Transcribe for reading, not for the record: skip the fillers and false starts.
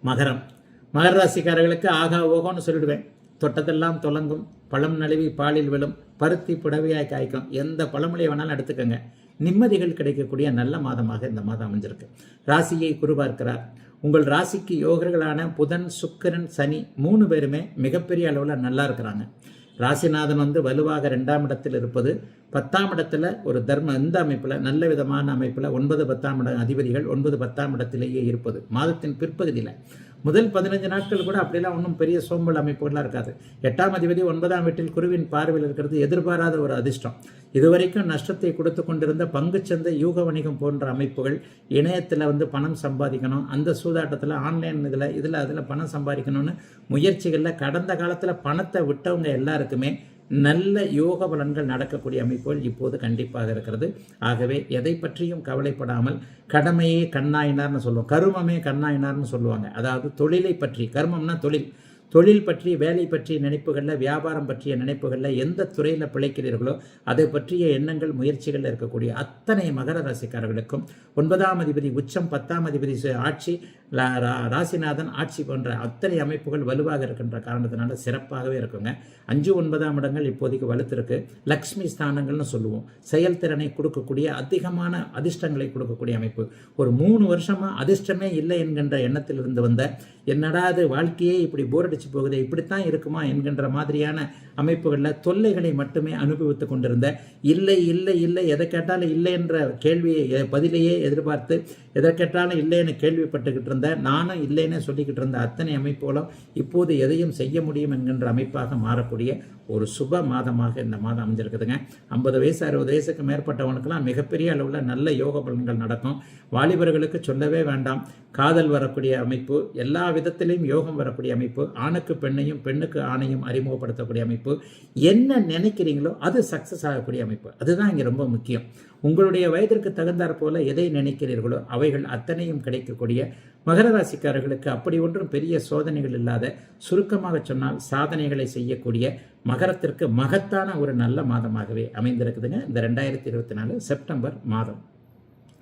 மகரம். மகர ராசிக்காரர்களுக்கு ஆகா ஓகோன்னு சொல்லிடுவேன். தொட்டதெல்லாம் தொடங்கும், பழம் நழுவி பாலில் விழும், பருத்தி புடவையாய் காய்க்கும். எந்த பழமொழியை வேணாலும் எடுத்துக்கோங்க. நிம்மதிகள் கிடைக்கக்கூடிய நல்ல மாதமாக இந்த மாதம் அமைஞ்சிருக்கு. ராசியை குரு பார்க்கிறார். உங்கள் ராசிக்கு யோகர்களான புதன், சுக்கிரன், சனி 3 பேருமே மிகப்பெரிய அளவில் நல்லா இருக்கிறாங்க. ராசிநாதன் வலுவாக 2ஆம் இடத்தில் இருப்பது, 10ஆம் இடத்துல ஒரு இந்த அமைப்பில் நல்ல விதமான அமைப்பில் 9, 10ஆம் இட அதிபதிகள் 9, 10ஆம் இடத்திலேயே இருப்பது மாதத்தின் பிற்பகுதியில். முதல் 15 நாட்கள் கூட அப்படிலாம் ஒன்றும் பெரிய சோம்பல் அமைப்புகள்லாம் இருக்காது. 8ஆம் அதிபதி 9ஆம் வீட்டில் குருவின் பார்வையில் இருக்கிறது எதிர்பாராத ஒரு அதிர்ஷ்டம். இதுவரைக்கும் நஷ்டத்தை கொடுத்து கொண்டிருந்த பங்குச்சந்தை, யூக வணிகம் போன்ற அமைப்புகள், இணையத்தில் பணம் சம்பாதிக்கணும், அந்த சூதாட்டத்தில் ஆன்லைன் அதில் பணம் சம்பாதிக்கணும்னு முயற்சிகளில் கடந்த காலத்தில் பணத்தை விட்டவங்க எல்லாருக்குமே நல்ல யோக பலன்கள் நடக்கக்கூடிய அமைப்புகள் இப்போது கண்டிப்பாக இருக்கிறது. ஆகவே எதை பற்றியும் கவலைப்படாமல் கடமையே கண்ணாயினார்னு சொல்லுவோம், கருமமே கண்ணாயினார்னு சொல்லுவாங்க. அதாவது தொழிலை பற்றி, கர்மம்னா தொழில் பற்றி, வேலை பற்றிய நினைப்புகளில், வியாபாரம் பற்றிய நினைப்புகளில், எந்த துறையில் பிழைக்கிறீர்களோ அதை பற்றிய எண்ணங்கள், முயற்சிகளில் இருக்கக்கூடிய அத்தனை மகர ராசிக்காரர்களுக்கும் 9ஆம் அதிபதி உச்சம், 10ஆம் அதிபதி ஆட்சி, ராசிநாதன் ஆட்சி போன்ற அத்தனை அமைப்புகள் வலுவாக இருக்கின்ற காரணத்தினால சிறப்பாகவே இருக்குங்க. 5, 9ஆம் இடங்கள் இப்போதைக்கு வலுத்திருக்கு. லக்ஷ்மி ஸ்தானங்கள்னு சொல்லுவோம். செயல்திறனை கொடுக்கக்கூடிய, அதிகமான அதிர்ஷ்டங்களை கொடுக்கக்கூடிய அமைப்பு. ஒரு 3 வருஷமாக அதிர்ஷ்டமே இல்லை என்கின்ற எண்ணத்தில் இருந்து வந்த, என்னடா அது வாழ்க்கையே இப்படி போர் அடிச்சு போகுது, இப்படித்தான் இருக்குமா என்கின்ற மாதிரியான அமைப்புகளில் தொல்லைகளை மட்டுமே அனுபவித்து கொண்டிருந்த, இல்லை இல்லை இல்லை எதை கேட்டாலும் இல்லை என்ற கேள்வியை பதிலையே எதிர்பார்த்து, எதை கேட்டாலும் இல்லைன்னு கேள்விப்பட்டுக்கிட்டு இருந்த, நானும் இல்லைன்னு சொல்லிக்கிட்டு இருந்த அத்தனை அமைப்புகளும் இப்போது எதையும் செய்ய முடியும் என்கின்ற அமைப்பாக மாறக்கூடிய ஒரு சுப மாதமாக இந்த மாதம் அமைஞ்சிருக்குதுங்க. 50 வயசு 60 வயசுக்கு மேற்பட்டவனுக்கெல்லாம் மிகப்பெரிய அளவில் நல்ல யோக பலன்கள் நடக்கும். வாலிபர்களுக்கு சொல்லவே வேண்டாம். காதல் வரக்கூடிய அமைப்பு, எல்லா விதத்திலையும் யோகம் வரக்கூடிய அமைப்பு, ஆணுக்கு பெண்ணையும் பெண்ணுக்கு ஆணையும் அறிமுகப்படுத்தக்கூடிய அமைப்பு, என்ன நினைக்கிறீங்களோ அது சக்சஸ் ஆகக்கூடிய அமைப்பு. அதுதான் இங்கே ரொம்ப முக்கியம். உங்களுடைய வயதிற்கு தகுந்தாற் போல எதை நினைக்கிறீர்களோ அவைகள் அத்தனையும் கிடைக்கக்கூடிய மகர ராசிக்காரர்களுக்கு அப்படி ஒன்றும் பெரிய சோதனைகள் இல்லாத, சுருக்கமாக சொன்னால் சாதனைகளை செய்யக்கூடிய மகரத்திற்கு மகத்தான ஒரு நல்ல மாதமாகவே அமைந்திருக்குதுங்க இந்த 2024 செப்டம்பர் மாதம்.